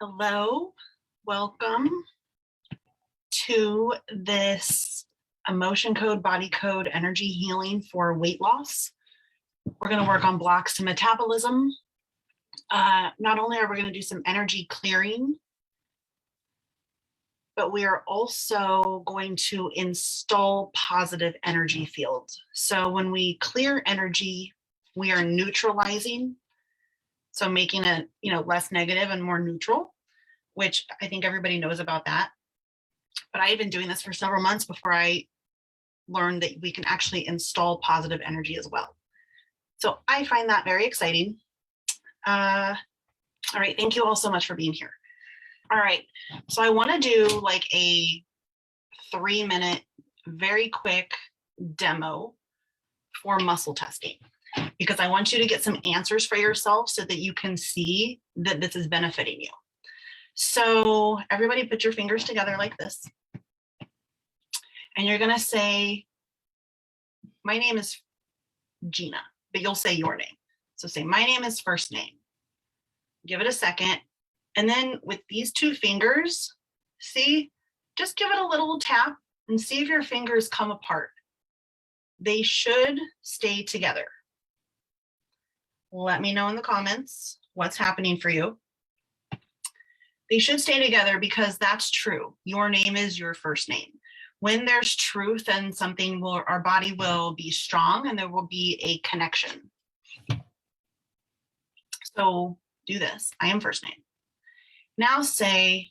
Hello, welcome to this emotion code, body code, energy healing for weight loss. We're going to work on blocks to metabolism. Not only are we going to do some energy clearing, but we are also going to install positive energy fields. So when we clear energy, we are neutralizing. So making it, less negative and more neutral, which I think everybody knows about that. But I had been doing this for several months before I learned that we can actually install positive energy as well. So I find that very exciting. All right, thank you all so much for being here. All right, so I want to do like a 3-minute, very quick demo for muscle testing, because I want you to get some answers for yourself so that you can see that this is benefiting you. So everybody put your fingers together like this. And you're going to say, my name is Gina, but you'll say your name. So say, my name is first name. Give it a second. And then with these two fingers, see, just give it a little tap and see if your fingers come apart. They should stay together. Let me know in the comments what's happening for you. They should stay together because that's true. Your name is your first name. When there's truth and something our body will be strong and there will be a connection. So do this. I am first name. Now say,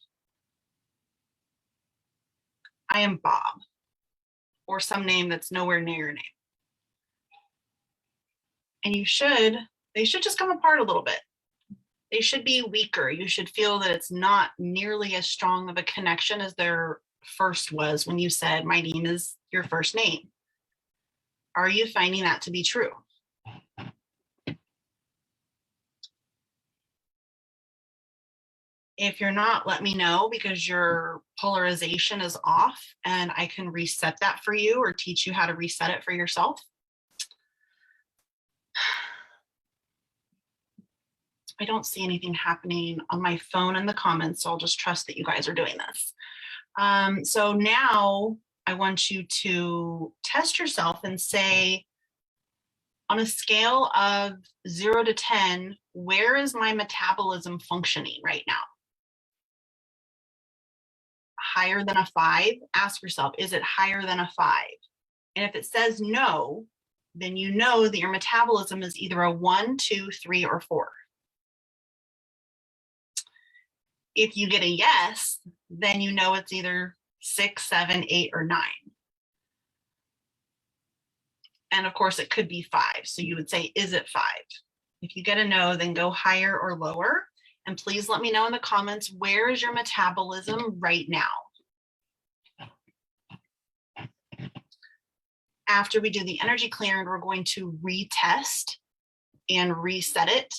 I am Bob, or some name that's nowhere near your name. And they should just come apart a little bit. They should be weaker. You should feel that it's not nearly as strong of a connection as their first was when you said, my name is your first name. Are you finding that to be true? If you're not, let me know, because your polarization is off and I can reset that for you or teach you how to reset it for yourself. I don't see anything happening on my phone in the comments, so I'll just trust that you guys are doing this. So now I want you to test yourself and say, on a scale of 0 to 10, where is my metabolism functioning right now? Higher than a 5? Ask yourself, is it higher than a 5? And if it says no, then you know that your metabolism is either a 1, 2, 3, or 4. If you get a yes, then you know it's either 6, 7, 8, or 9. And of course, it could be 5. So you would say, is it 5? If you get a no, then go higher or lower. And please let me know in the comments, where is your metabolism right now? After we do the energy clearing, we're going to retest and reset it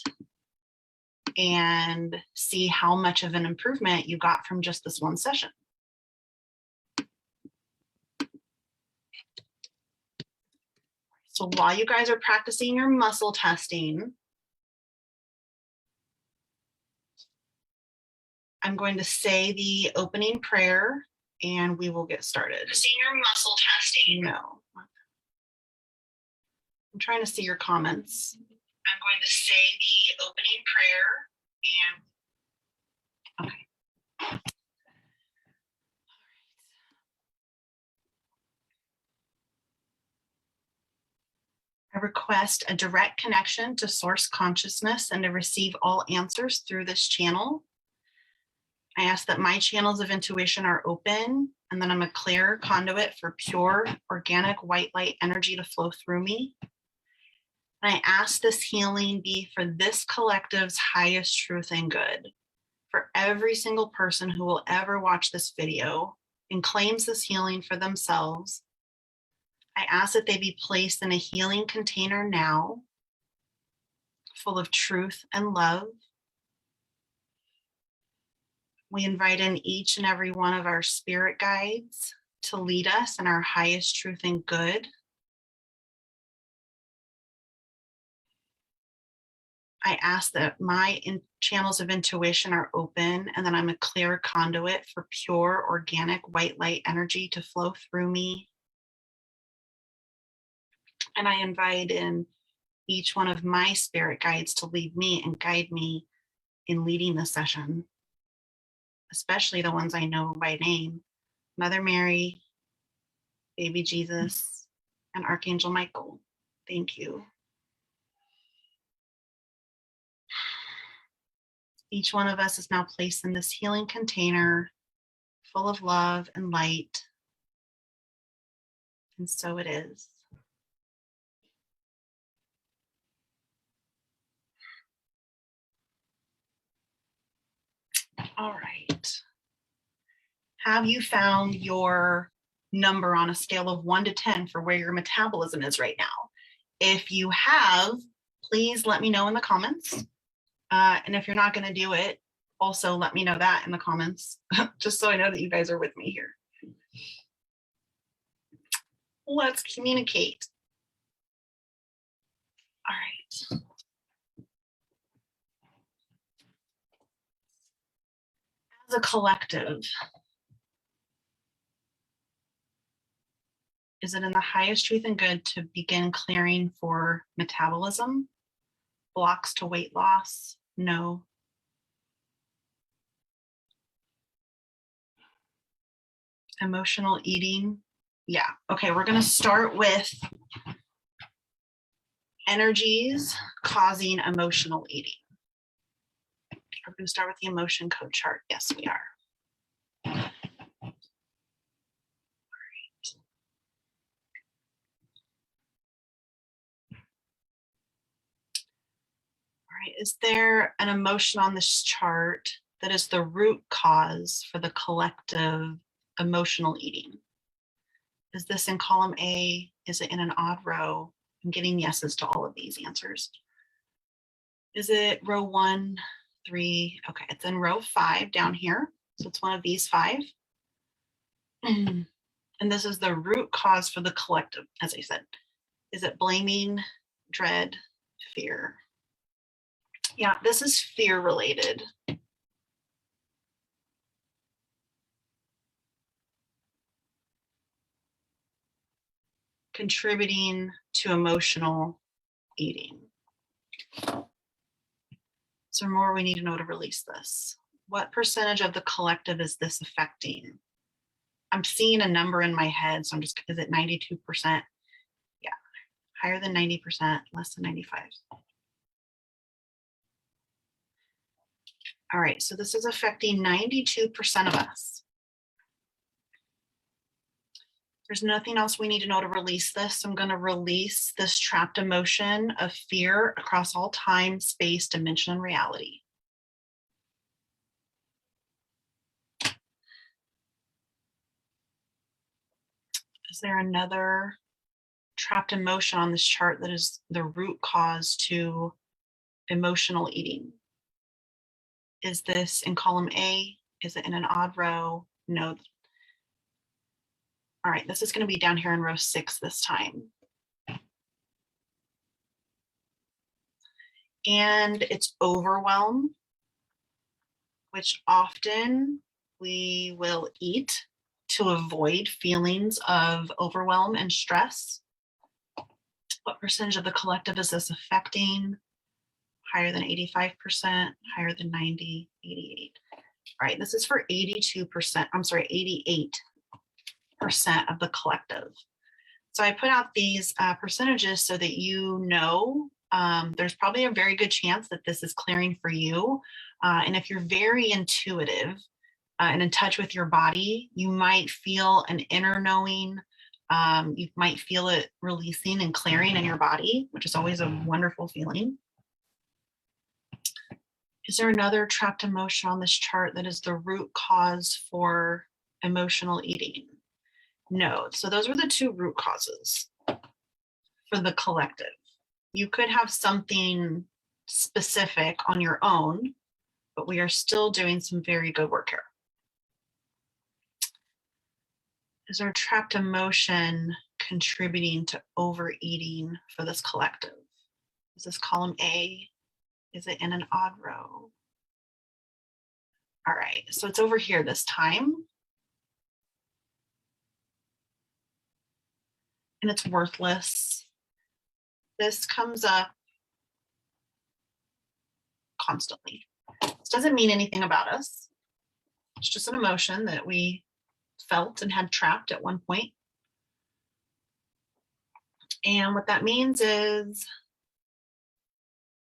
and see how much of an improvement you got from just this one session. So while you guys are practicing your muscle testing, I'm going to say the opening prayer and we will get started. Seeing your muscle testing. No. I'm trying to see your comments. I'm going to say the opening prayer and okay. I request a direct connection to source consciousness and to receive all answers through this channel. I ask that my channels of intuition are open and that I'm a clear conduit for pure, organic white light energy to flow through me. And I ask this healing be for this collective's highest truth and good, for every single person who will ever watch this video and claims this healing for themselves. I ask that they be placed in a healing container now, full of truth and love. We invite in each and every one of our spirit guides to lead us in our highest truth and good. I ask that my channels of intuition are open and that I'm a clear conduit for pure, organic, white light energy to flow through me. And I invite in each one of my spirit guides to lead me and guide me in leading the session, especially the ones I know by name: Mother Mary, Baby Jesus, and Archangel Michael. Thank you. Each one of us is now placed in this healing container full of love and light. And so it is. All right. Have you found your number on a scale of 1 to 10 for where your metabolism is right now? If you have, please let me know in the comments. And if you're not going to do it, also let me know that in the comments, just so I know that you guys are with me here. Let's communicate. All right. As a collective, is it in the highest truth and good to begin clearing for metabolism? Blocks to weight loss? No. Emotional eating? Yeah. Okay, we're going to start with energies causing emotional eating. We're going to start with the emotion code chart. Yes, we are. All right. Is there an emotion on this chart that is the root cause for the collective emotional eating? Is this in column A? Is it in an odd row? I'm getting yeses to all of these answers. Is it row 1, 3? Okay, it's in row 5 down here. So it's one of these 5. And this is the root cause for the collective, as I said. Is it blaming, dread, fear? Yeah, this is fear related. Contributing to emotional eating. So more we need to know to release this. What percentage of the collective is this affecting? I'm seeing a number in my head, so I'm just, is it 92%? Yeah, higher than 90%, less than 95. All right, so this is affecting 92% of us. There's nothing else we need to know to release this. I'm going to release this trapped emotion of fear across all time, space, dimension, and reality. Is there another trapped emotion on this chart that is the root cause to emotional eating? Is this in column A? Is it in an odd row? No. All right, this is going to be down here in row 6 this time. And it's overwhelm, which often we will eat to avoid feelings of overwhelm and stress. What percentage of the collective is this affecting? Higher than 85%, higher than 90, 88. All right, this is for 82%, I'm sorry, 88% of the collective. So I put out these percentages so that you know there's probably a very good chance that this is clearing for you. And if you're very intuitive and in touch with your body, you might feel an inner knowing. You might feel it releasing and clearing in your body, which is always a wonderful feeling. Is there another trapped emotion on this chart that is the root cause for emotional eating? No. So those were the 2 root causes for the collective. You could have something specific on your own, but we are still doing some very good work here. Is there a trapped emotion contributing to overeating for this collective? Is this column A? Is it in an odd row? All right, so it's over here this time. And it's worthless. This comes up constantly. This doesn't mean anything about us. It's just an emotion that we felt and had trapped at one point. And what that means is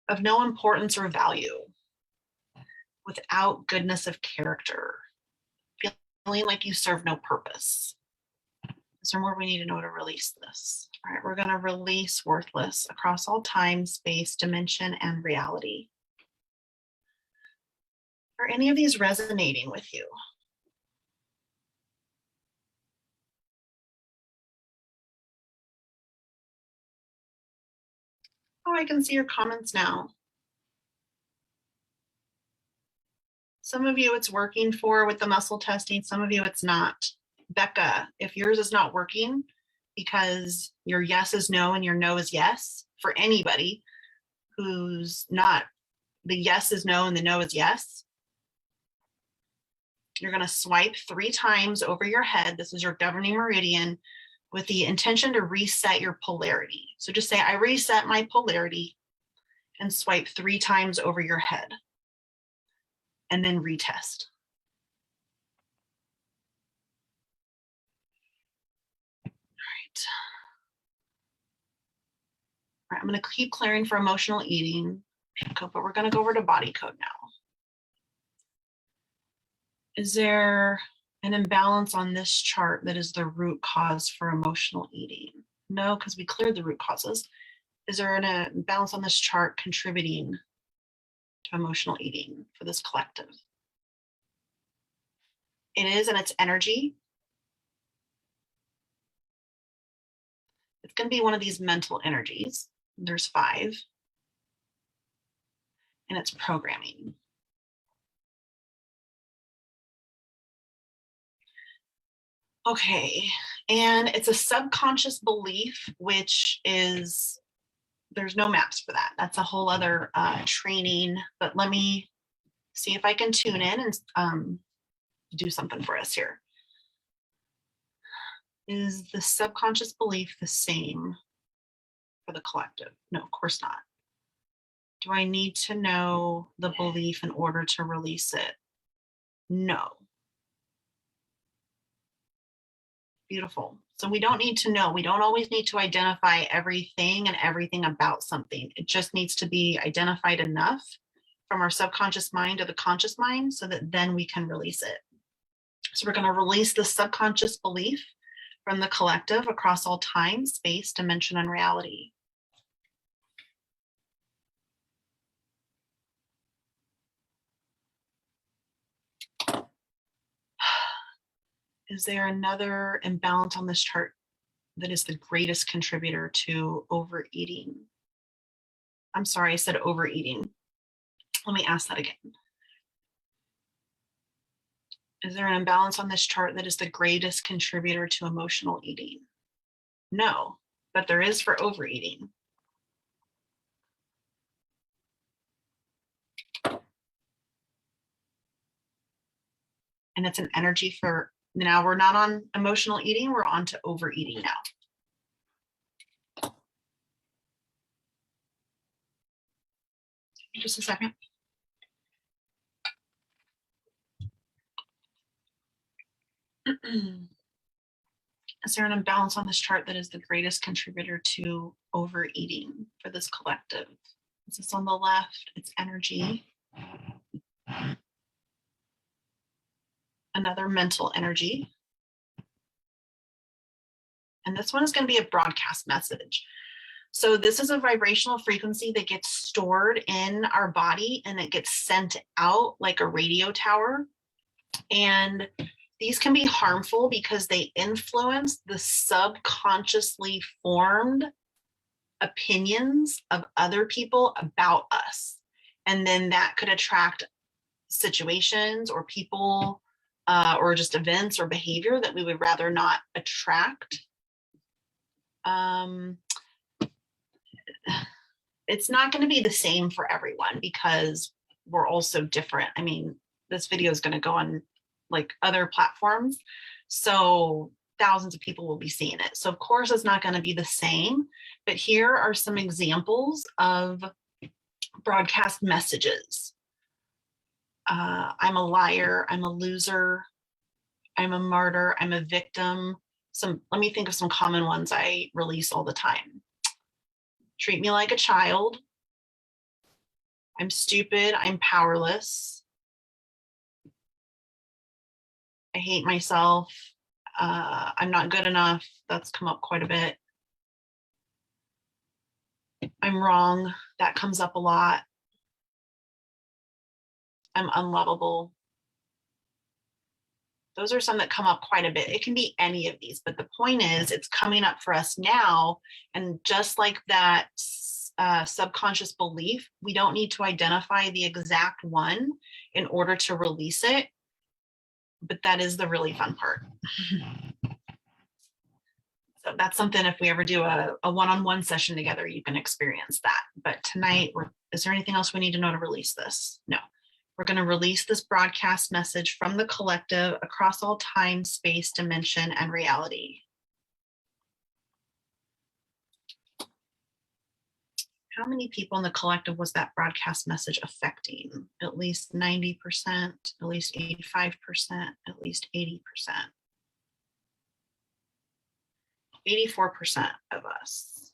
of no importance or value, without goodness of character, feeling like you serve no purpose. Is there more we need to know to release this? All right, we're going to release worthless across all time, space, dimension, and reality. Are any of these resonating with you? Oh, I can see your comments now. Some of you it's working for with the muscle testing, some of you it's not. Becca, if yours is not working because your yes is no and your no is yes, for anybody who's not, the yes is no and the no is yes, you're going to swipe 3 times over your head. This is your governing meridian with the intention to reset your polarity. So just say, I reset my polarity, and swipe 3 times over your head. And then retest. All right, I'm going to keep clearing for emotional eating, but we're going to go over to body code now. Is there an imbalance on this chart that is the root cause for emotional eating? No, because we cleared the root causes. Is there an imbalance on this chart contributing to emotional eating for this collective? It is, and it's energy. It's going to be one of these mental energies. There's 5. And it's programming. Okay, and it's a subconscious belief, which is, there's no maps for that. That's a whole other training, but let me see if I can tune in and do something for us here. Is the subconscious belief the same for the collective? No, of course not. Do I need to know the belief in order to release it? No. Beautiful. So we don't need to know. We don't always need to identify everything and everything about something. It just needs to be identified enough from our subconscious mind to the conscious mind so that then we can release it. So we're going to release the subconscious belief from the collective across all time, space, dimension, and reality. Is there another imbalance on this chart that is the greatest contributor to overeating? I'm sorry, I said overeating. Let me ask that again. Is there an imbalance on this chart that is the greatest contributor to emotional eating? No, but there is for overeating. And it's an energy for, now we're not on emotional eating, we're on to overeating now. Just a second. Is there an imbalance on this chart that is the greatest contributor to overeating for this collective? Is this on the left? It's energy. Another mental energy. And this one is going to be a broadcast message. So this is a vibrational frequency that gets stored in our body and it gets sent out like a radio tower. And these can be harmful because they influence the subconsciously formed opinions of other people about us. And then that could attract situations or people or just events or behavior that we would rather not attract. it's not going to be the same for everyone because we're all so different. I mean, this video is going to go on like other platforms, so thousands of people will be seeing it. So of course it's not going to be the same, but here are some examples of broadcast messages. I'm a liar, I'm a loser, I'm a martyr, I'm a victim. Let me think of some common ones I release all the time. Treat me like a child. I'm stupid, I'm powerless. I hate myself. I'm not good enough. That's come up quite a bit. I'm wrong. That comes up a lot. I'm unlovable. Those are some that come up quite a bit. It can be any of these, but the point is it's coming up for us now. And just like that subconscious belief, we don't need to identify the exact one in order to release it. But that is the really fun part. So that's something, if we ever do a one-on-one session together, you can experience that. But tonight, is there anything else we need to know to release this? No. We're going to release this broadcast message from the collective across all time, space, dimension, and reality. How many people in the collective was that broadcast message affecting? At least 90%, at least 85%, at least 80%. 84% of us.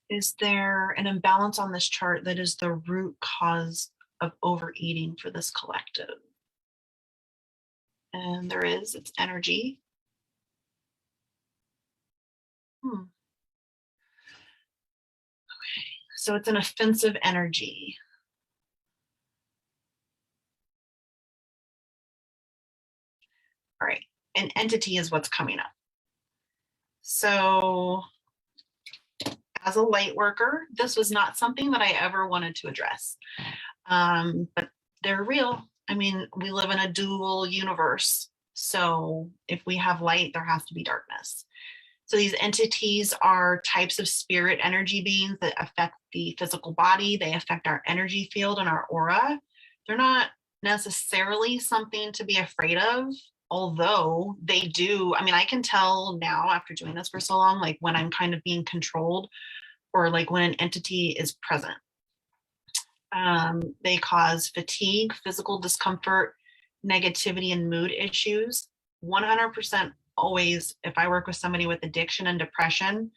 Is there an imbalance on this chart that is the root cause of overeating for this collective? And there is, it's energy. Okay. So it's an offensive energy. All right, an entity is what's coming up. So as a light worker, this was not something that I ever wanted to address, but they're real. I mean, we live in a dual universe. So if we have light, there has to be darkness. So these entities are types of spirit energy beings that affect the physical body. They affect our energy field and our aura. They're not necessarily something to be afraid of, although they do. I mean, I can tell now after doing this for so long, like when I'm kind of being controlled or like when an entity is present. They cause fatigue, physical discomfort, negativity, and mood issues. 100% always, if I work with somebody with addiction and depression,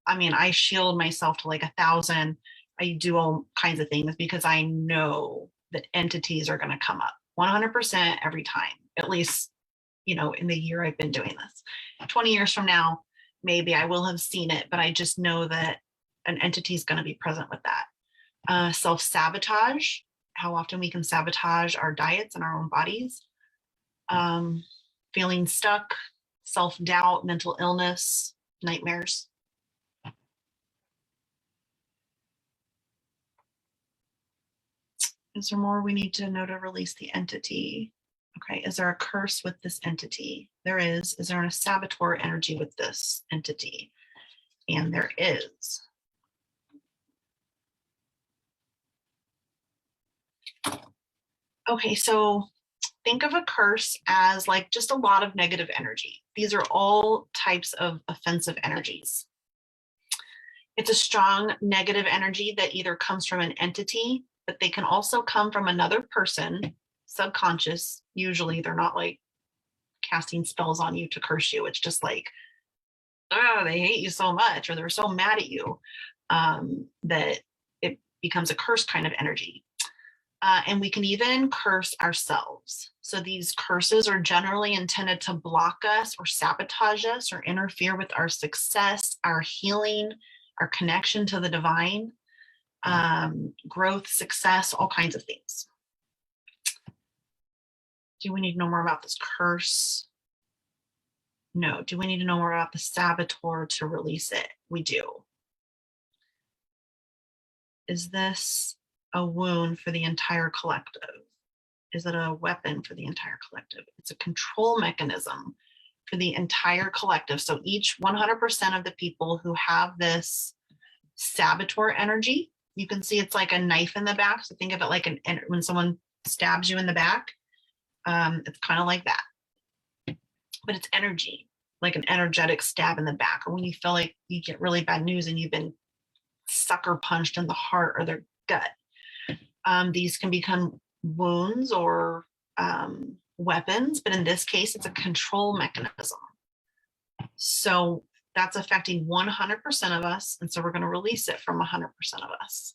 I mean, I shield myself to like 1,000. I do all kinds of things because I know that entities are going to come up 100% every time, at least, you know, in the year I've been doing this. 20 years from now, maybe I will have seen it, but I just know that an entity is going to be present with that. Self-sabotage, how often we can sabotage our diets and our own bodies. Feeling stuck, self-doubt, mental illness, nightmares. Is there more we need to know to release the entity? Okay, is there a curse with this entity? There is. Is there a saboteur energy with this entity? And there is. Okay, so think of a curse as like just a lot of negative energy. These are all types of offensive energies. It's a strong negative energy that either comes from an entity, but they can also come from another person, subconscious. Usually they're not like casting spells on you to curse you. It's just like, oh, they hate you so much, or they're so mad at you, that it becomes a curse kind of energy. And we can even curse ourselves. So these curses are generally intended to block us or sabotage us or interfere with our success, our healing, our connection to the divine, growth, success, all kinds of things. Do we need to know more about this curse? No. Do we need to know more about the saboteur to release it? We do. Is this a wound for the entire collective? Is it a weapon for the entire collective? It's a control mechanism for the entire collective. So each 100% of the people who have this saboteur energy, you can see it's like a knife in the back. So think of it like when someone stabs you in the back, it's kind of like that, but it's energy, like an energetic stab in the back, or when you feel like you get really bad news and you've been sucker punched in the heart or their gut. These can become wounds or weapons, but in this case, it's a control mechanism. So that's affecting 100% of us. And so we're going to release it from 100% of us.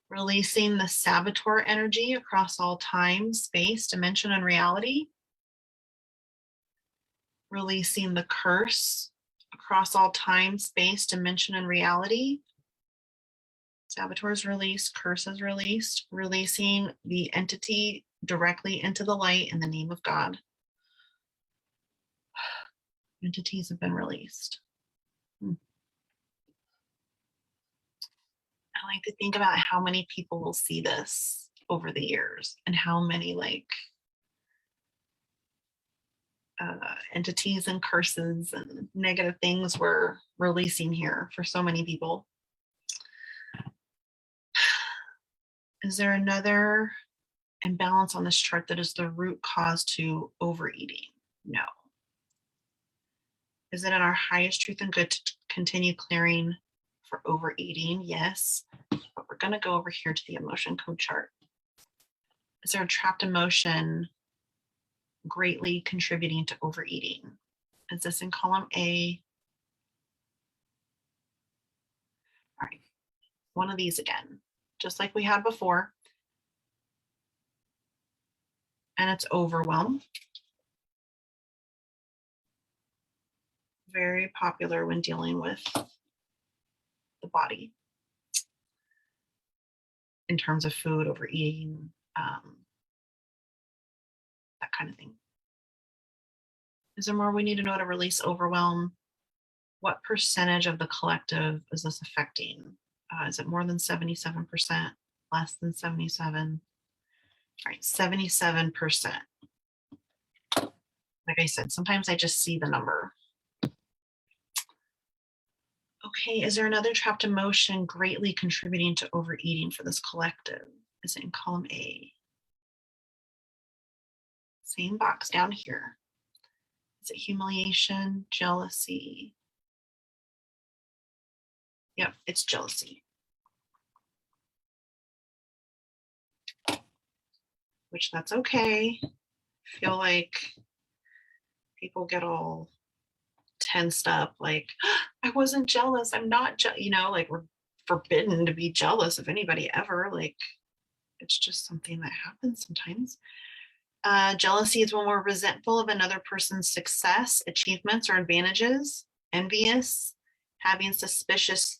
Releasing the saboteur energy across all time, space, dimension, and reality. Releasing the curse across all time, space, dimension, and reality. Saboteur is released, curse is released, releasing the entity directly into the light in the name of God. Entities have been released. I like to think about how many people will see this over the years and how many entities and curses and negative things we're releasing here for so many people. Is there another imbalance on this chart that is the root cause to overeating? No. Is it in our highest truth and good to continue clearing for overeating? Yes. But we're going to go over here to the emotion code chart. Is there a trapped emotion greatly contributing to overeating? Is this in column A? All right. One of these again, just like we had before. And it's overwhelm. Very popular when dealing with the body in terms of food, overeating, that kind of thing. Is there more we need to know to release overwhelm? What percentage of the collective is this affecting? Is it more than 77%? Less than 77? All right, 77%. Like I said, sometimes I just see the number. Okay, is there another trapped emotion greatly contributing to overeating for this collective? Is it in column A? Same box down here. Is it humiliation, jealousy? Yep, it's jealousy. Which that's okay. I feel like people get all tensed up, like, I wasn't jealous. I'm not, like we're forbidden to be jealous of anybody ever. Like, it's just something that happens sometimes. Jealousy is when we're resentful of another person's success, achievements, or advantages, envious, having suspicious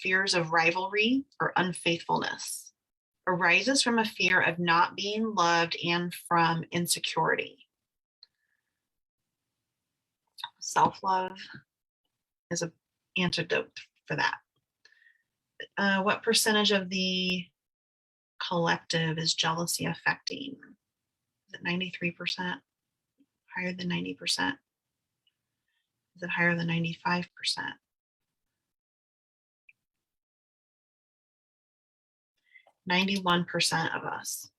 fears of rivalry or unfaithfulness. Arises from a fear of not being loved and from insecurity. Self-love is an antidote for that. What percentage of the collective is jealousy affecting? Is it 93%? Higher than 90%? Is it higher than 95%? 91% of us.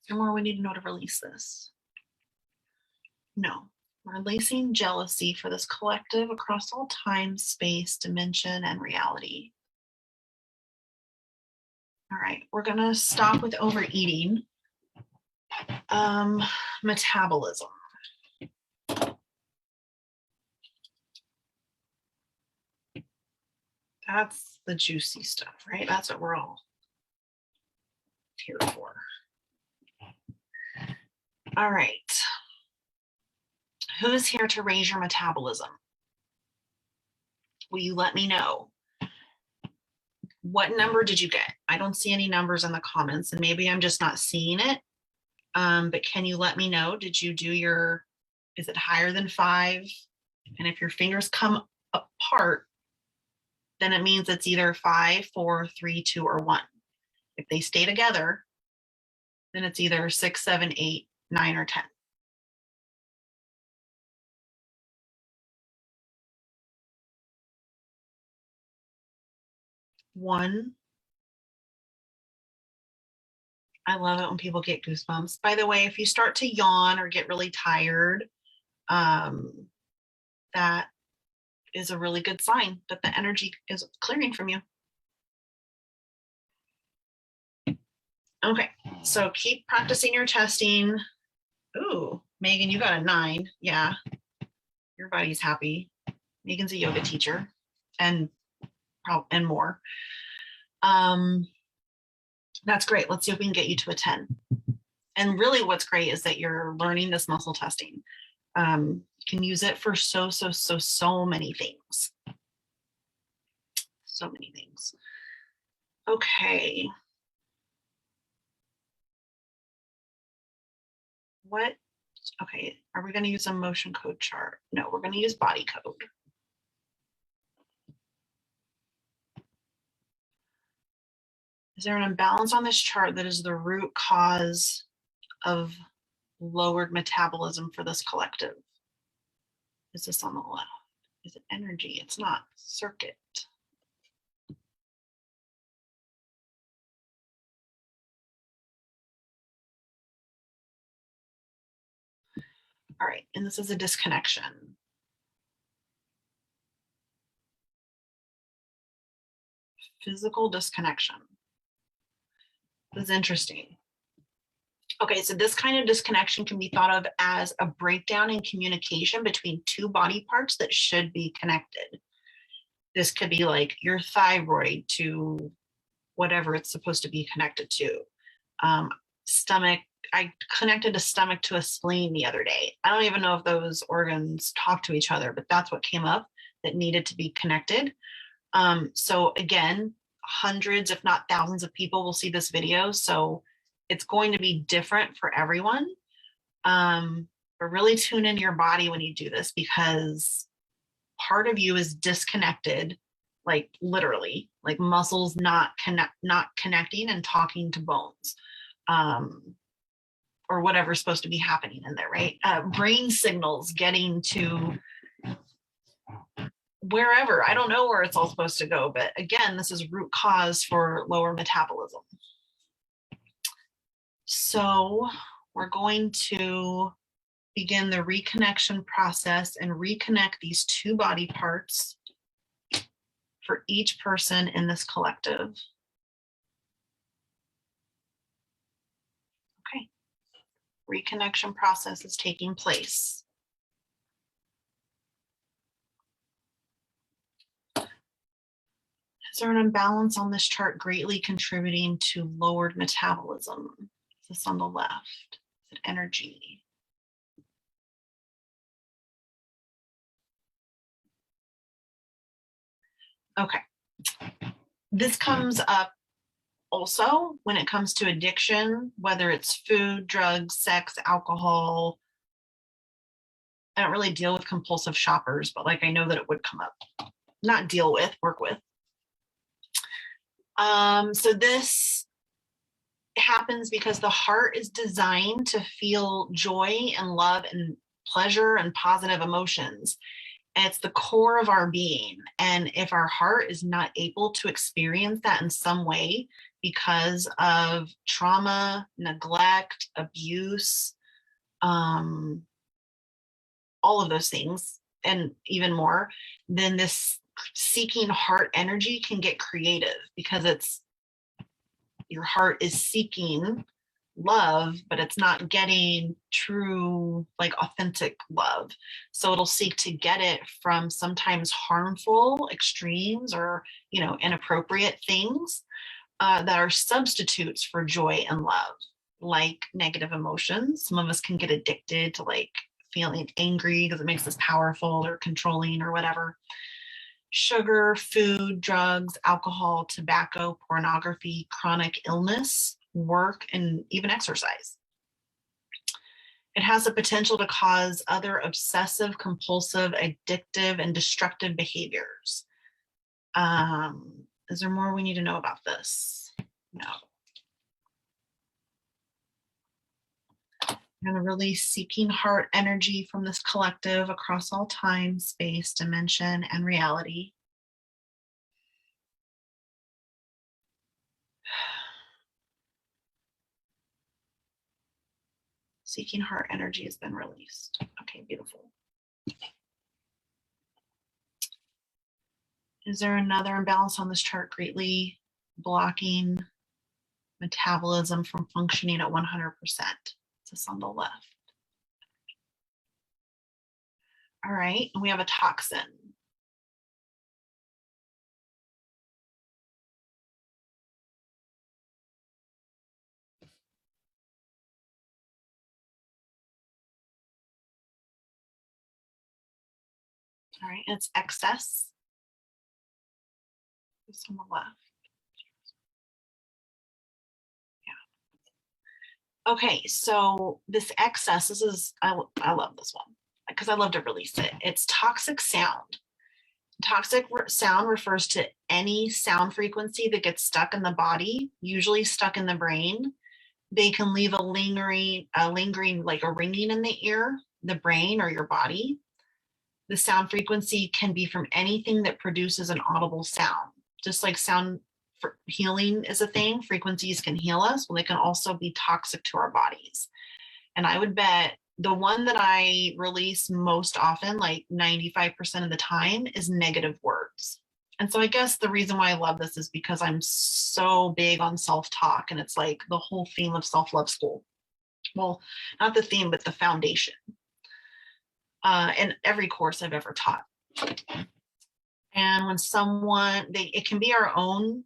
Is there more we need to know to release this? No. We're releasing jealousy for this collective across all time, space, dimension, and reality. All right, we're going to stop with overeating. Metabolism. That's the juicy stuff, right? That's what we're all here for. All right. Who's here to raise your metabolism? Will you let me know? What number did you get? I don't see any numbers in the comments, and maybe I'm just not seeing it. But can you let me know? Did you do is it higher than 5? And if your fingers come apart, then it means it's either 5, 4, 3, 2, or 1. If they stay together, then it's either 6, 7, 8, 9, or 10. One. I love it when people get goosebumps. By the way, if you start to yawn or get really tired, that is a really good sign that the energy is clearing from you. Okay, so keep practicing your testing. Ooh, Megan, you got a 9. Yeah, your body's happy. Megan's a yoga teacher and more. That's great. Let's see if we can get you to a 10. And really what's great is that you're learning this muscle testing. You can use it for so many things. So many things. Okay. What? Okay, are we going to use a motion code chart? No, we're going to use body code. Is there an imbalance on this chart that is the root cause of lowered metabolism for this collective? Is this on the left? Is it energy? It's not. Circuit. All right, and this is a disconnection. Physical disconnection. This is interesting. Okay, so this kind of disconnection can be thought of as a breakdown in communication between two body parts that should be connected. This could be like your thyroid to whatever it's supposed to be connected to. Stomach, I connected a stomach to a spleen the other day. I don't even know if those organs talk to each other, but that's what came up that needed to be connected. So again, hundreds, if not thousands of people will see this video. So it's going to be different for everyone. But really tune into your body when you do this, because part of you is disconnected, like literally, like muscles not connecting and talking to bones, or whatever's supposed to be happening in there, right? Brain signals getting to wherever. I don't know where it's all supposed to go, but again, this is root cause for lower metabolism. So we're going to begin the reconnection process and reconnect these two body parts for each person in this collective. Okay, reconnection process is taking place. Is there an imbalance on this chart greatly contributing to lowered metabolism? Is this on the left? Is it energy? Okay. This comes up also when it comes to addiction, whether it's food, drugs, sex, alcohol. I don't really deal with compulsive shoppers, but like I know that it would come up. Not deal with, work with. So this happens because the heart is designed to feel joy and love and pleasure and positive emotions. And it's the core of our being. And if our heart is not able to experience that in some way because of trauma, neglect, abuse, all of those things, and even more, then this seeking heart energy can get creative, because it's your heart is seeking love, but it's not getting true, like authentic love. So it'll seek to get it from sometimes harmful extremes or, inappropriate things that are substitutes for joy and love, like negative emotions. Some of us can get addicted to like feeling angry because it makes us powerful or controlling or whatever. Sugar, food, drugs, alcohol, tobacco, pornography, chronic illness, work, and even exercise. It has the potential to cause other obsessive, compulsive, addictive, and destructive behaviors. Is there more we need to know about this? No. I'm going to release seeking heart energy from this collective across all time, space, dimension, and reality. Seeking heart energy has been released. Okay, beautiful. Is there another imbalance on this chart greatly blocking metabolism from functioning at 100%? It's this on the left. All right, and we have a toxin. All right, it's excess. It's on the left. Yeah. Okay, so this excess, this is, I love this one because I love to release it. It's toxic sound. Toxic sound refers to any sound frequency that gets stuck in the body, usually stuck in the brain. They can leave a lingering, like a ringing in the ear, the brain, or your body. The sound frequency can be from anything that produces an audible sound. Just like sound for healing is a thing, frequencies can heal us. Well, they can also be toxic to our bodies. And I would bet the one that I release most often, like 95% of the time, is negative words. And so I guess the reason why I love this is because I'm so big on self-talk, and it's like the whole theme of self-love school. Well, not the theme, but the foundation. In every course I've ever taught. And when someone, it can be our own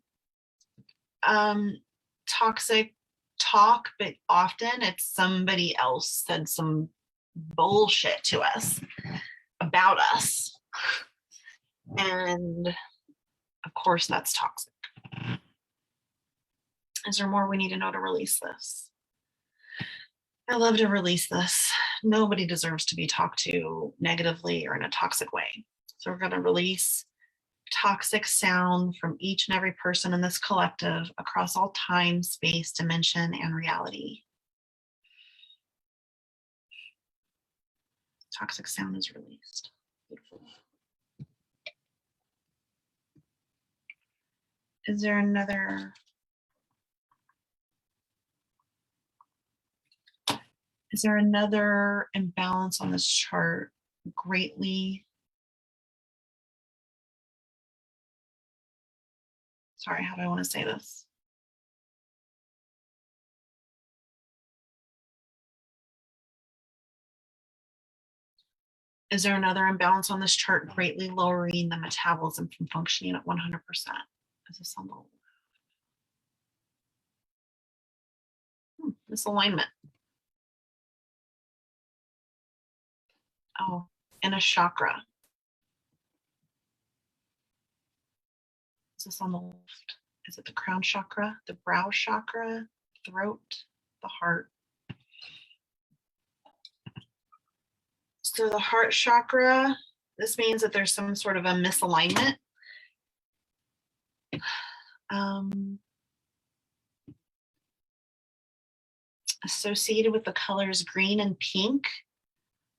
toxic talk, but often it's somebody else said some bullshit to us about us. And of course, that's toxic. Is there more we need to know to release this? I love to release this. Nobody deserves to be talked to negatively or in a toxic way. So we're going to release toxic sound from each and every person in this collective across all time, space, dimension, and reality. Toxic sound is released. Beautiful. Is there another? Is there another imbalance on this chart greatly? Sorry, how do I want to say this? Is there another imbalance on this chart greatly lowering the metabolism from functioning at 100%? Is this on the misalignment? Oh, and a chakra. Is this on the left? Is it the crown chakra, the brow chakra, throat, the heart? So the heart chakra, this means that there's some sort of a misalignment. Associated with the colors green and pink.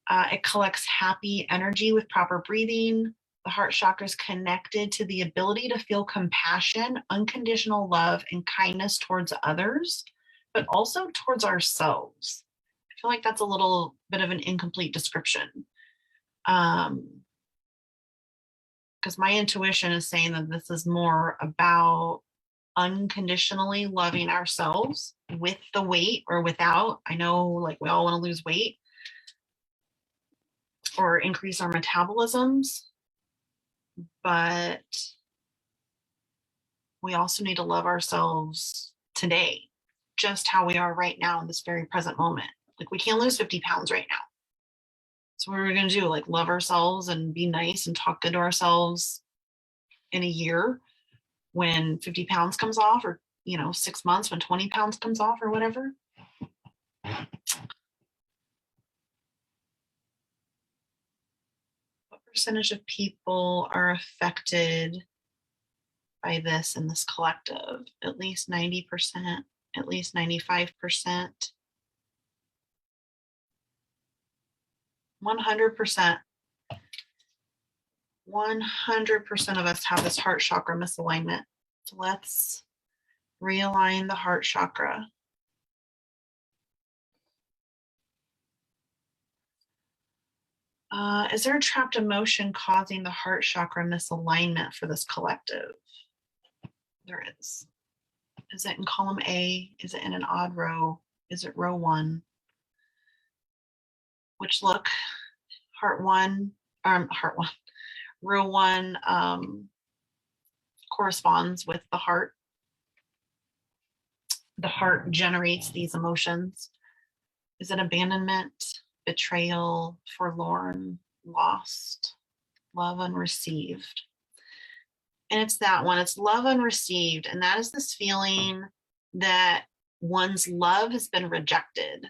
It collects happy energy with proper breathing. The heart chakra is connected to the ability to feel compassion, unconditional love, and kindness towards others, but also towards ourselves. I feel like that's a little bit of an incomplete description. Because my intuition is saying that this is more about unconditionally loving ourselves with the weight or without. I know, like, we all want to lose weight or increase our metabolisms, but we also need to love ourselves today, just how we are right now in this very present moment. Like, we can't lose 50 pounds right now. So what are we going to do? Like, love ourselves and be nice and talk good to ourselves in a year when 50 pounds comes off, or 6 months when 20 pounds comes off, or whatever? What percentage of people are affected by this in this collective? At least 90%, at least 95%. 100%. 100% of us have this heart chakra misalignment. So let's realign the heart chakra. Is there a trapped emotion causing the heart chakra misalignment for this collective? There is. Is it in column A? Is it in an odd row? Is it row 1? Which look, row 1 corresponds with the heart. The heart generates these emotions. Is it abandonment, betrayal, forlorn, lost, love unreceived? And it's that one, it's love unreceived. And that is this feeling that one's love has been rejected.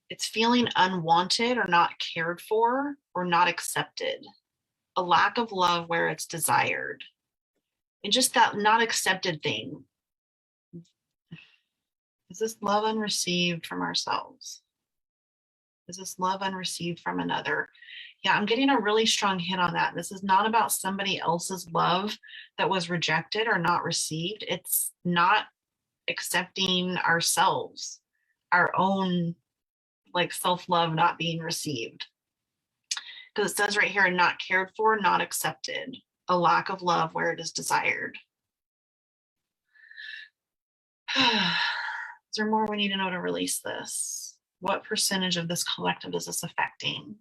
It's feeling unwanted or not cared for or not accepted. A lack of love where it's desired. And just that not accepted thing. Is this love unreceived from ourselves? Is this love unreceived from another? Yeah, I'm getting a really strong hit on that. This is not about somebody else's love that was rejected or not received. It's not accepting ourselves, our own like self-love not being received. Because it says right here, not cared for, not accepted, a lack of love where it is desired. Is there more we need to know to release this? What percentage of this collective is this affecting?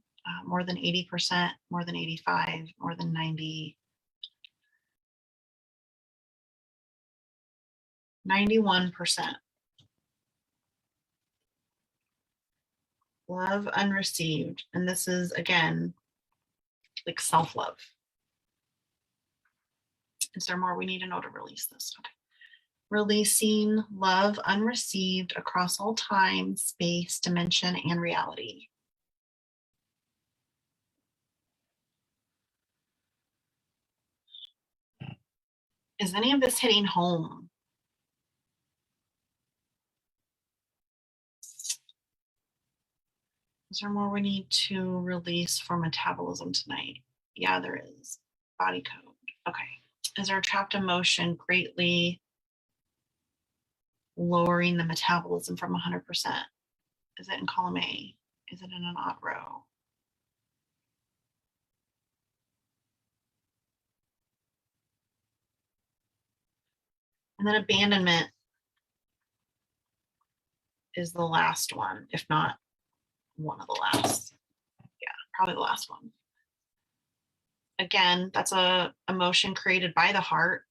More than 80%, more than 85, more than 90, 91%. Love unreceived. And this is, again, like self-love. Is there more we need to know to release this? Okay. Releasing love unreceived across all time, space, dimension, and reality. Is any of this hitting home? Is there more we need to release for metabolism tonight? Yeah, there is. Body code. Okay. Is there a trapped emotion greatly lowering the metabolism from 100%? Is it in column A? Is it in an odd row? And then abandonment is the last one, if not one of the last. Yeah, probably the last one. Again, that's a emotion created by the heart.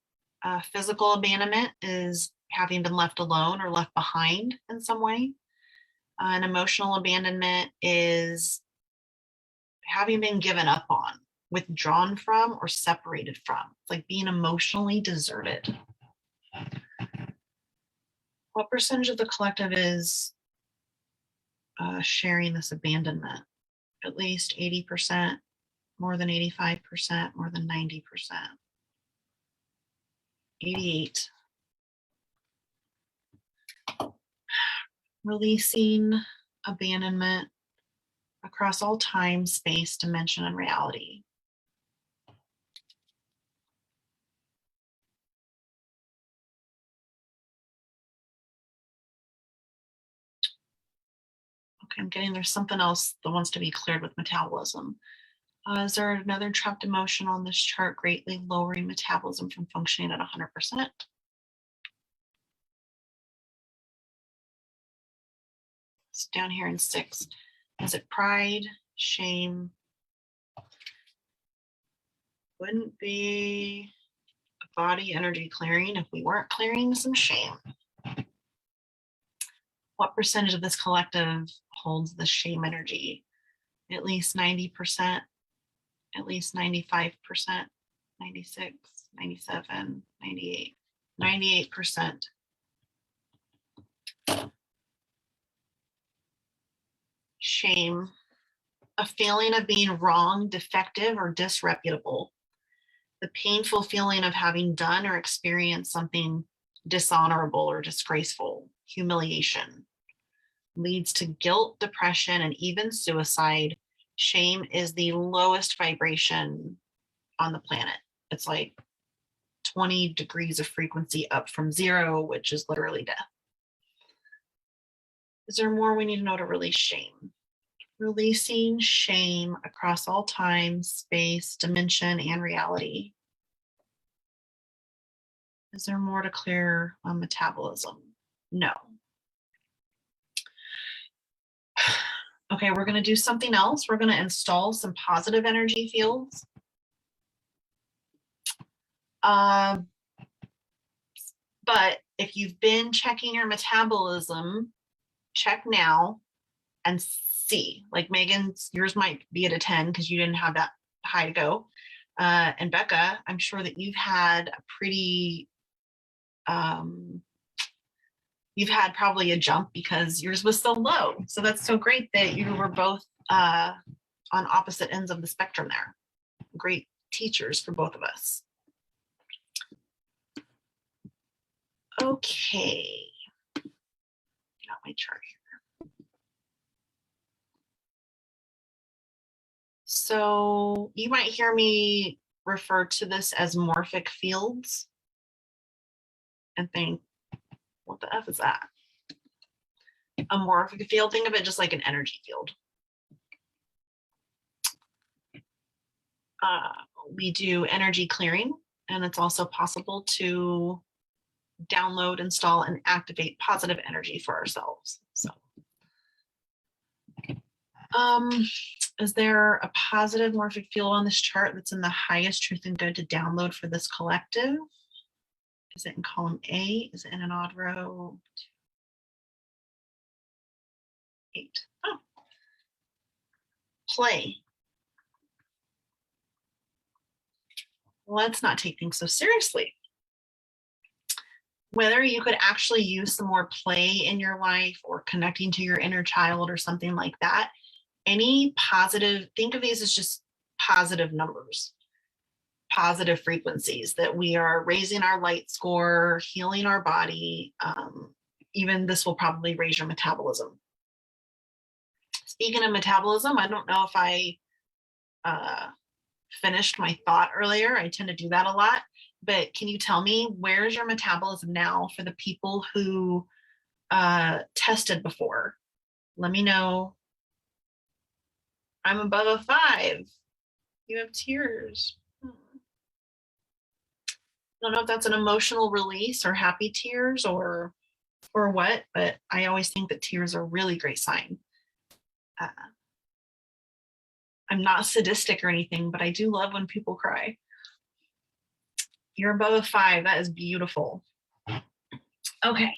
Physical abandonment is having been left alone or left behind in some way. An emotional abandonment is having been given up on, withdrawn from, or separated from. It's like being emotionally deserted. What percentage of the collective is sharing this abandonment? At least 80%, more than 85%, more than 90%. 88. Releasing abandonment across all time, space, dimension, and reality. Okay, I'm getting there's something else that wants to be cleared with metabolism. Is there another trapped emotion on this chart greatly lowering metabolism from functioning at 100%? It's down here in 6. Is it pride, shame? Wouldn't be a body energy clearing if we weren't clearing some shame. What percentage of this collective holds the shame energy? At least 90%, at least 95%, 96, 97, 98, 98%. Shame, a feeling of being wrong, defective, or disreputable. The painful feeling of having done or experienced something dishonorable or disgraceful. Humiliation leads to guilt, depression, and even suicide, Shame is the lowest vibration on the planet. It's like 20 degrees of frequency up from 0, which is literally death. Is there more we need to know to release shame? Releasing shame across all time, space, dimension, and reality. Is there more to clear on metabolism? No. Okay, we're going to do something else. We're going to install some positive energy fields. But if you've been checking your metabolism, check now and see. Like Megan's, yours might be at a 10 because you didn't have that high to go. And Becca, I'm sure that you've had a pretty, you've had probably a jump because yours was so low. So that's so great that you were both on opposite ends of the spectrum there. Great teachers for both of us. Okay. Got my chart here. So you might hear me refer to this as morphic fields and think, what the F is that? A morphic field, think of it just like an energy field. We do energy clearing, and it's also possible to download, install, and activate positive energy for ourselves. So, is there a positive morphic field on this chart that's in the highest truth and good to download for this collective? Is it in column A? Is it in an odd row? 8. Oh. Play. Let's not take things so seriously. Whether you could actually use some more play in your life or connecting to your inner child or something like that, any positive, think of these as just positive numbers, positive frequencies that we are raising our light score, healing our body. Even this will probably raise your metabolism. Speaking of metabolism, I don't know if I finished my thought earlier. I tend to do that a lot. But can you tell me, where's your metabolism now for the people who tested before? Let me know. I'm above a 5. You have tears. I don't know if that's an emotional release or happy tears or what, but I always think that tears are a really great sign. I'm not sadistic or anything, but I do love when people cry. You're above a 5. That is beautiful. Okay.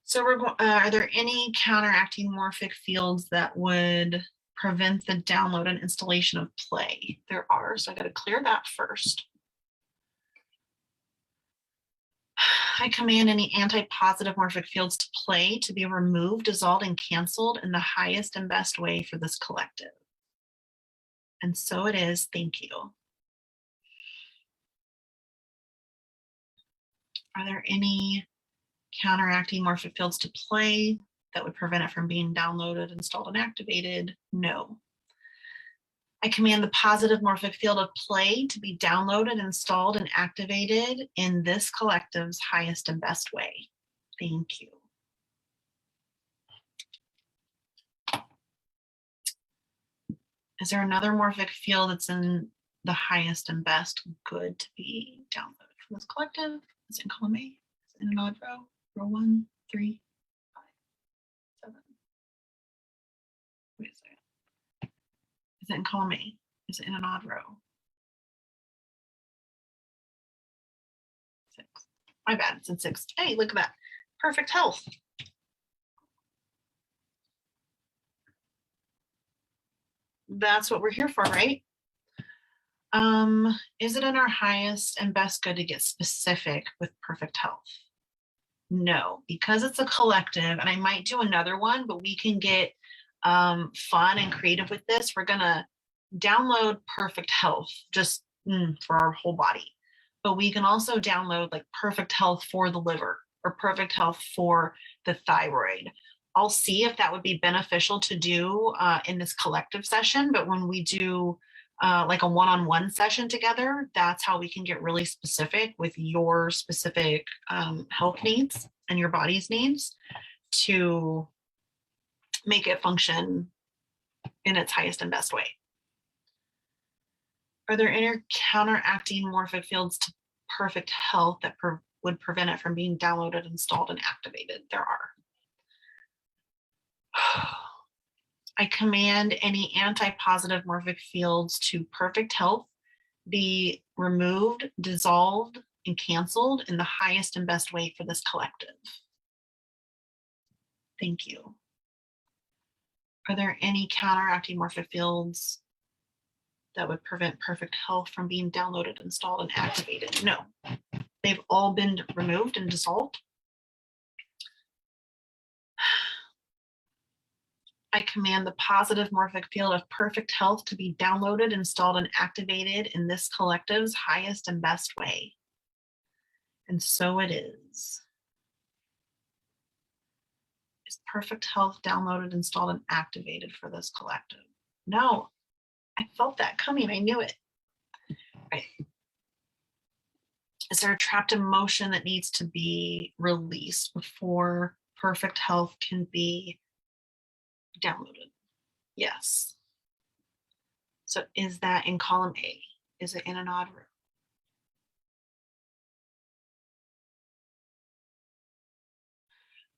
So are there any counteracting morphic fields that would prevent the download and installation of play? There are, so I got to clear that first. I command any anti-positive morphic fields to play to be removed, dissolved, and canceled in the highest and best way for this collective. And so it is. Thank you. Are there any counteracting morphic fields to play that would prevent it from being downloaded, installed, and activated? No. I command the positive morphic field of play to be downloaded, installed, and activated in this collective's highest and best way. Thank you. Is there another morphic field that's in the highest and best good to be downloaded from this collective? Is it in column A? Is it in an odd row? Row 1, 3, 5, 7. Wait a second. Is it in column A? Is it in an odd row? 6. My bad, it's in 6. Hey, look at that. Perfect health. That's what we're here for, right? Is it in our highest and best good to get specific with perfect health? No, because it's a collective, and I might do another one, but we can get fun and creative with this. We're gonna download perfect health just for our whole body, but we can also download like perfect health for the liver or perfect health for the thyroid I'll see if that would be beneficial to do in this collective session. But when we do like a one-on-one session together, that's how we can get really specific with your specific health needs and your body's needs to make it function in its highest and best way. Are there any counteracting morphic fields to perfect health that would prevent it from being downloaded, installed, and activated? There are. I command any anti-positive morphic fields to perfect health be removed, dissolved, and canceled in the highest and best way for this collective. Thank you. Are there any counteracting morphic fields that would prevent perfect health from being downloaded, installed, and activated? No. They've all been removed and dissolved. I command the positive morphic field of perfect health to be downloaded, installed, and activated in this collective's highest and best way. And so it is. Is perfect health downloaded, installed, and activated for this collective? No. I felt that coming. I knew it. Right. Is there a trapped emotion that needs to be released before perfect health can be downloaded? Yes. So is that in column A? Is it in an odd row?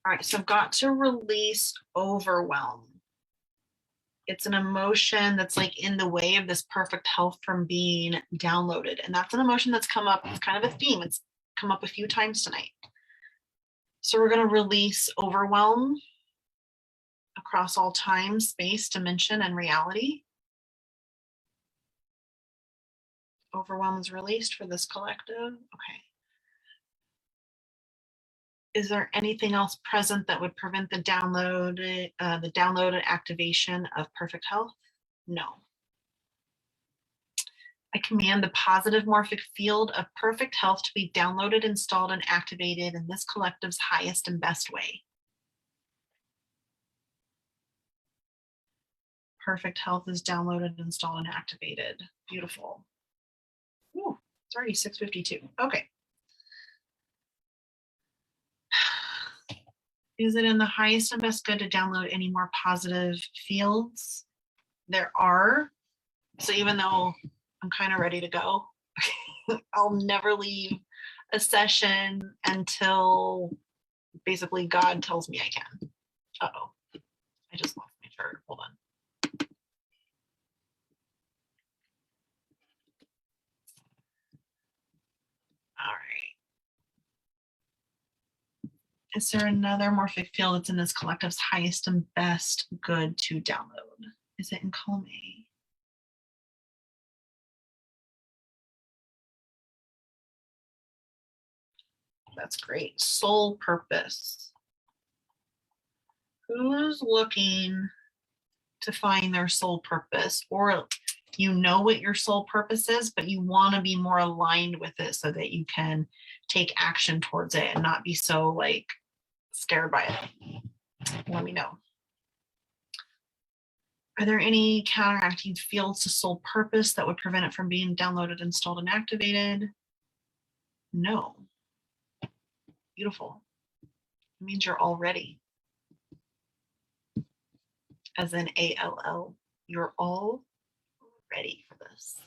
All right, so I've got to release overwhelm. It's an emotion that's like in the way of this perfect health from being downloaded. And that's an emotion that's come up. It's kind of a theme. It's come up a few times tonight. So we're going to release overwhelm across all time, space, dimension, and reality. Overwhelm is released for this collective. Okay. Is there anything else present that would prevent the download and activation of perfect health? No. I command the positive morphic field of perfect health to be downloaded, installed, and activated in this collective's highest and best way. Perfect health is downloaded, installed, and activated. Beautiful. Ooh, it's already 6:52. Okay. Is it in the highest and best good to download any more positive fields? There are. So even though I'm kind of ready to go, I'll never leave a session until basically God tells me I can. Uh-oh, I just lost my chart. Hold on. All right. Is there another morphic field that's in this collective's highest and best good to download? Is it in column A? That's great. Soul purpose. Who's looking to find their soul purpose? Or you know what your soul purpose is, but you want to be more aligned with it so that you can take action towards it and not be so like scared by it. Let me know. Are there any counteracting fields to soul purpose that would prevent it from being downloaded, installed, and activated? No. Beautiful. It means you're all ready. As in ALL. You're all ready for this.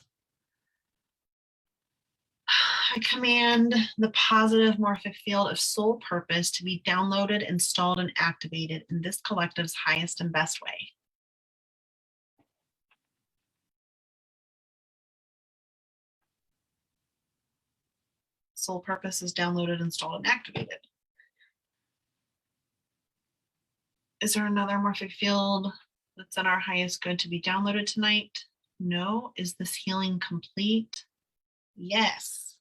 I command the positive morphic field of soul purpose to be downloaded, installed, and activated in this collective's highest and best way. Soul purpose is downloaded, installed, and activated. Is there another morphic field that's in our highest good to be downloaded tonight? No. Is this healing complete? Yes.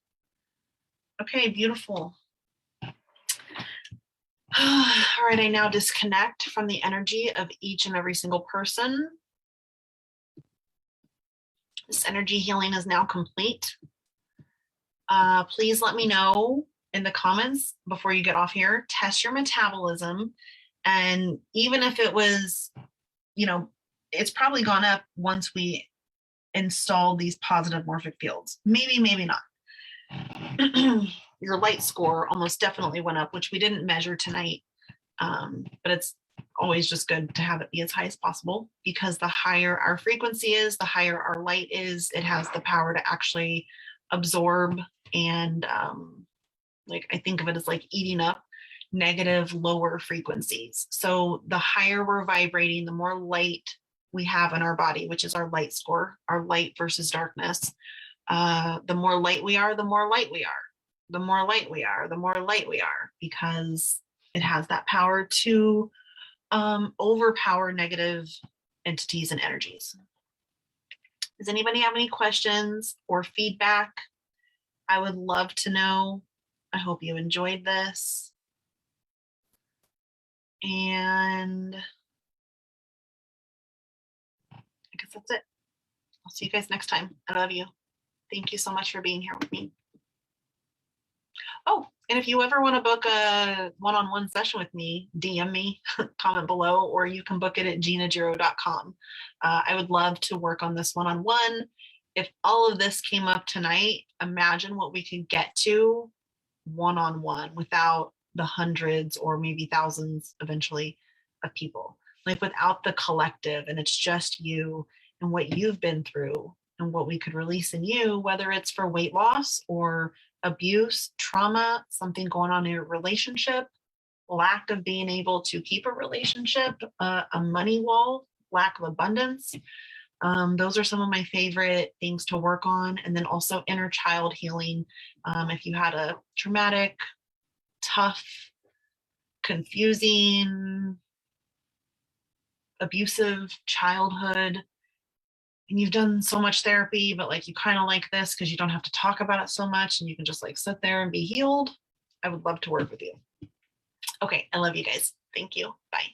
Okay, beautiful. All right, I now disconnect from the energy of each and every single person. This energy healing is now complete. Please let me know in the comments before you get off here. Test your metabolism And even if it was, it's probably gone up once we installed these positive morphic fields. Maybe, maybe not. Your light score almost definitely went up, which we didn't measure tonight. But it's always just good to have it be as high as possible, because the higher our frequency is, the higher our light is. It has the power to actually absorb and I think of it as like eating up negative lower frequencies. So the higher we're vibrating, the more light we have in our body, which is our light score, our light versus darkness. The more light we are, the more light we are. The more light we are, the more light we are, because it has that power to overpower negative entities and energies. Does anybody have any questions or feedback? I would love to know. I hope you enjoyed this. And I guess that's it. I'll see you guys next time. I love you. Thank you so much for being here with me. Oh, and if you ever want to book a one-on-one session with me, DM me, comment below, or you can book it at ginajiro.com. I would love to work on this one-on-one. If all of this came up tonight, imagine what we could get to one-on-one without the hundreds or maybe thousands eventually of people, like without the collective, and it's just you and what you've been through and what we could release in you, whether it's for weight loss or abuse, trauma, something going on in your relationship, lack of being able to keep a relationship, a money wall, lack of abundance. Those are some of my favorite things to work on. And then also inner child healing. If you had a traumatic, tough, confusing, abusive childhood, and you've done so much therapy, but like you kind of like this because you don't have to talk about it so much and you can just like sit there and be healed, I would love to work with you. Okay, I love you guys. Thank you. Bye.